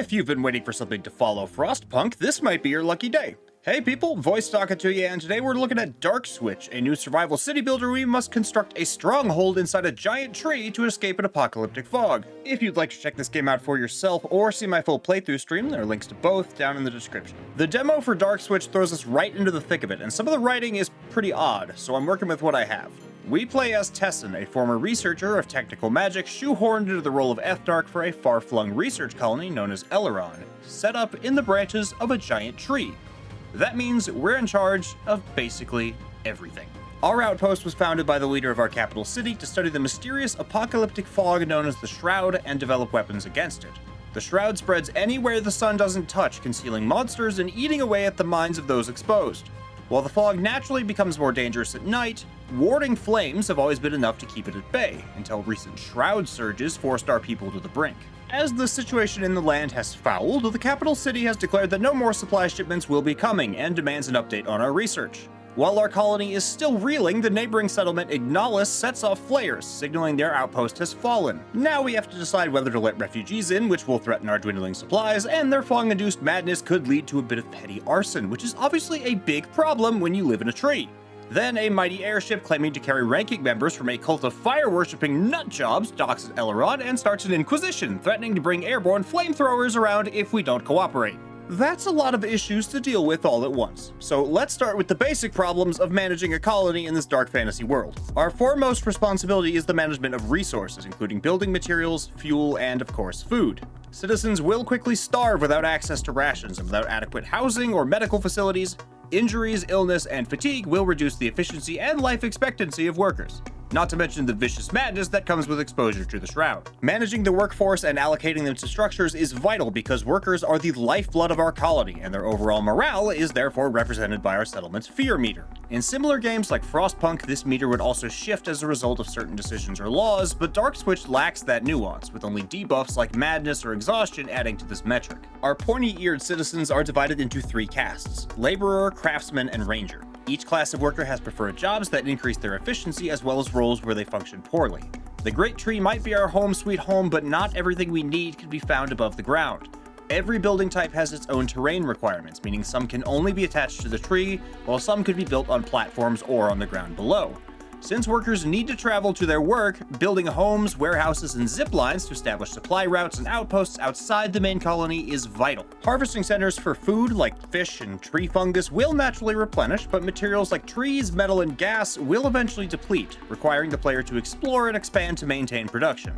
If you've been waiting for something to follow Frostpunk, this might be your lucky day. Hey people, Voice talking to you, and today we're looking at DarkSwitch, a new survival city builder where you must construct a stronghold inside a giant tree to escape an apocalyptic fog. If you'd like to check this game out for yourself or see my full playthrough stream, there are links to both down in the description. The demo for DarkSwitch throws us right into the thick of it, and some of the writing is pretty odd, so I'm working with what I have. We play as Tessin, a former researcher of technical magic shoehorned into the role of F-Dark for a far-flung research colony known as Eleron, set up in the branches of a giant tree. That means we're in charge of basically everything. Our outpost was founded by the leader of our capital city to study the mysterious apocalyptic fog known as the Shroud and develop weapons against it. The Shroud spreads anywhere the sun doesn't touch, concealing monsters and eating away at the minds of those exposed. While the fog naturally becomes more dangerous at night, warding flames have always been enough to keep it at bay, until recent Shroud surges forced our people to the brink. As the situation in the land has fouled, the capital city has declared that no more supply shipments will be coming and demands an update on our research. While our colony is still reeling, the neighboring settlement Ignalis sets off flares, signaling their outpost has fallen. Now we have to decide whether to let refugees in, which will threaten our dwindling supplies, and their fog-induced madness could lead to a bit of petty arson, which is obviously a big problem when you live in a tree. Then a mighty airship claiming to carry ranking members from a cult of fire-worshipping nutjobs docks at Eleron and starts an inquisition, threatening to bring airborne flamethrowers around if we don't cooperate. That's a lot of issues to deal with all at once. So let's start with the basic problems of managing a colony in this dark fantasy world. Our foremost responsibility is the management of resources, including building materials, fuel, and of course food. Citizens will quickly starve without access to rations, and without adequate housing or medical facilities, injuries, illness, and fatigue will reduce the efficiency and life expectancy of workers. Not to mention the vicious madness that comes with exposure to the Shroud. Managing the workforce and allocating them to structures is vital because workers are the lifeblood of our colony, and their overall morale is therefore represented by our settlement's fear meter. In similar games like Frostpunk, this meter would also shift as a result of certain decisions or laws, but DarkSwitch lacks that nuance, with only debuffs like madness or exhaustion adding to this metric. Our pointy-eared citizens are divided into three castes: laborer, craftsman, and ranger. Each class of worker has preferred jobs that increase their efficiency as well as roles where they function poorly. The Great Tree might be our home sweet home, but not everything we need can be found above the ground. Every building type has its own terrain requirements, meaning some can only be attached to the tree, while some could be built on platforms or on the ground below. Since workers need to travel to their work, building homes, warehouses, and zip lines to establish supply routes and outposts outside the main colony is vital. Harvesting centers for food like fish and tree fungus will naturally replenish, but materials like trees, metal, and gas will eventually deplete, requiring the player to explore and expand to maintain production.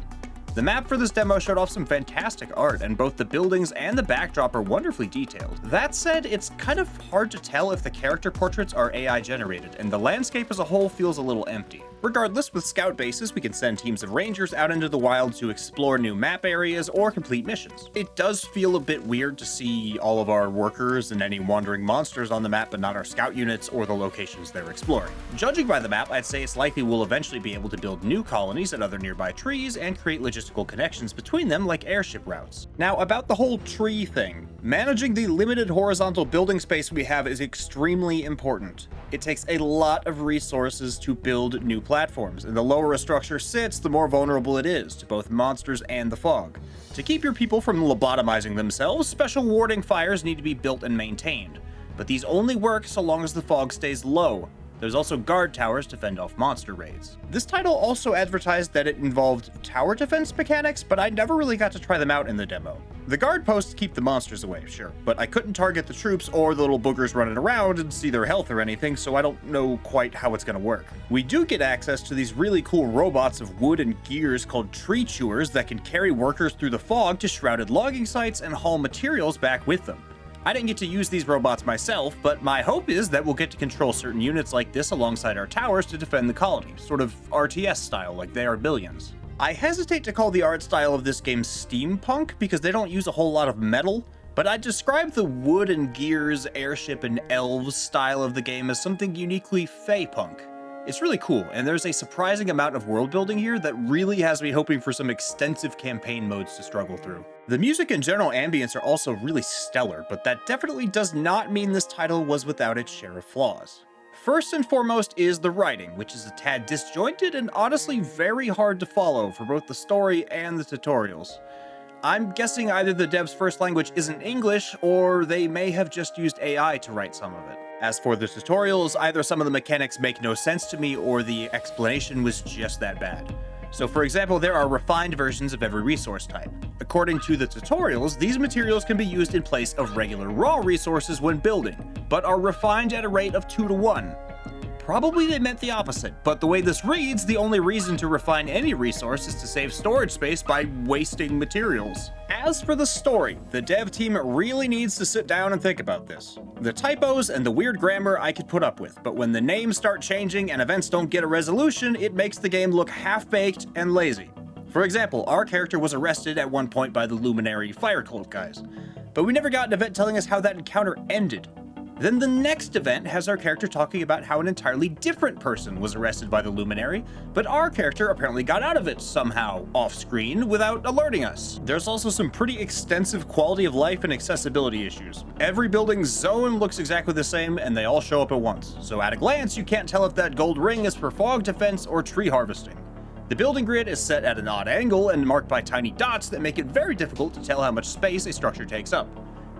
The map for this demo showed off some fantastic art, and both the buildings and the backdrop are wonderfully detailed. That said, it's kind of hard to tell if the character portraits are AI generated, and the landscape as a whole feels a little empty. Regardless, with scout bases, we can send teams of rangers out into the wild to explore new map areas or complete missions. It does feel a bit weird to see all of our workers and any wandering monsters on the map, but not our scout units or the locations they're exploring. Judging by the map, I'd say it's likely we'll eventually be able to build new colonies at other nearby trees and create logistical connections between them like airship routes. Now, about the whole tree thing, managing the limited horizontal building space we have is extremely important. It takes a lot of resources to build new platforms, and the lower a structure sits, the more vulnerable it is to both monsters and the fog. To keep your people from lobotomizing themselves, special warding fires need to be built and maintained, but these only work so long as the fog stays low. There's also guard towers to fend off monster raids. This title also advertised that it involved tower defense mechanics, but I never really got to try them out in the demo. The guard posts keep the monsters away, sure, but I couldn't target the troops or the little boogers running around and see their health or anything, so I don't know quite how it's gonna work. We do get access to these really cool robots of wood and gears called tree chewers that can carry workers through the fog to shrouded logging sites and haul materials back with them. I didn't get to use these robots myself, but my hope is that we'll get to control certain units like this alongside our towers to defend the colony, sort of RTS style like they are Billions. I hesitate to call the art style of this game steampunk because they don't use a whole lot of metal, but I'd describe the wood and gears, airship, and elves style of the game as something uniquely fey-punk. It's really cool, and there's a surprising amount of world building here that really has me hoping for some extensive campaign modes to struggle through. The music and general ambience are also really stellar, but that definitely does not mean this title was without its share of flaws. First and foremost is the writing, which is a tad disjointed and honestly very hard to follow for both the story and the tutorials. I'm guessing either the dev's first language isn't English, or they may have just used AI to write some of it. As for the tutorials, either some of the mechanics make no sense to me, or the explanation was just that bad. So for example, there are refined versions of every resource type. According to the tutorials, these materials can be used in place of regular raw resources when building, but are refined at a rate of 2 to 1. Probably they meant the opposite, but the way this reads, the only reason to refine any resource is to save storage space by wasting materials. As for the story, the dev team really needs to sit down and think about this. The typos and the weird grammar I could put up with, but when the names start changing and events don't get a resolution, it makes the game look half-baked and lazy. For example, our character was arrested at one point by the Luminary Fire Cult guys, but we never got an event telling us how that encounter ended. Then the next event has our character talking about how an entirely different person was arrested by the Luminary, but our character apparently got out of it somehow, off-screen, without alerting us. There's also some pretty extensive quality of life and accessibility issues. Every building's zone looks exactly the same, and they all show up at once, so at a glance you can't tell if that gold ring is for fog defense or tree harvesting. The building grid is set at an odd angle and marked by tiny dots that make it very difficult to tell how much space a structure takes up.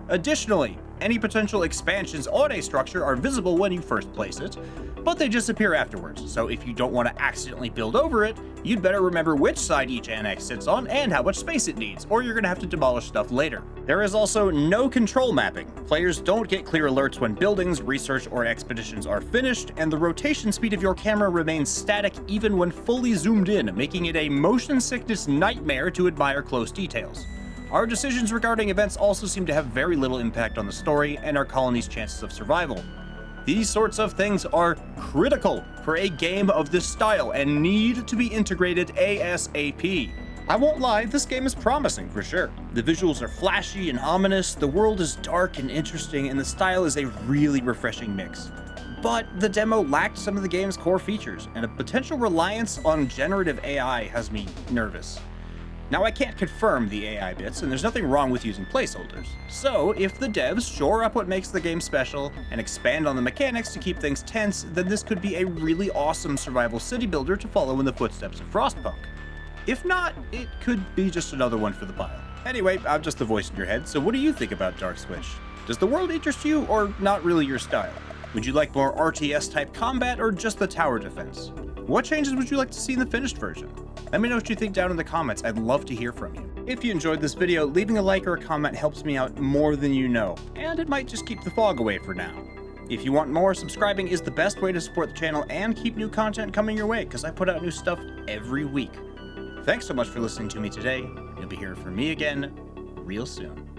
Additionally, any potential expansions on a structure are visible when you first place it, but they disappear afterwards, so if you don't want to accidentally build over it, you'd better remember which side each annex sits on and how much space it needs, or you're going to have to demolish stuff later. There is also no control mapping. Players don't get clear alerts when buildings, research, or expeditions are finished, and the rotation speed of your camera remains static even when fully zoomed in, making it a motion sickness nightmare to admire close details. Our decisions regarding events also seem to have very little impact on the story and our colony's chances of survival. These sorts of things are critical for a game of this style and need to be integrated ASAP. I won't lie, this game is promising for sure. The visuals are flashy and ominous, the world is dark and interesting, and the style is a really refreshing mix. But the demo lacked some of the game's core features, and a potential reliance on generative AI has me nervous. Now, I can't confirm the AI bits, and there's nothing wrong with using placeholders. So, if the devs shore up what makes the game special and expand on the mechanics to keep things tense, then this could be a really awesome survival city builder to follow in the footsteps of Frostpunk. If not, it could be just another one for the pile. Anyway, I'm just the voice in your head, so what do you think about DarkSwitch? Does the world interest you, or not really your style? Would you like more RTS-type combat, or just the tower defense? What changes would you like to see in the finished version? Let me know what you think down in the comments. I'd love to hear from you. If you enjoyed this video, leaving a like or a comment helps me out more than you know, and it might just keep the fog away for now. If you want more, subscribing is the best way to support the channel and keep new content coming your way, because I put out new stuff every week. Thanks so much for listening to me today. You'll be hearing from me again real soon.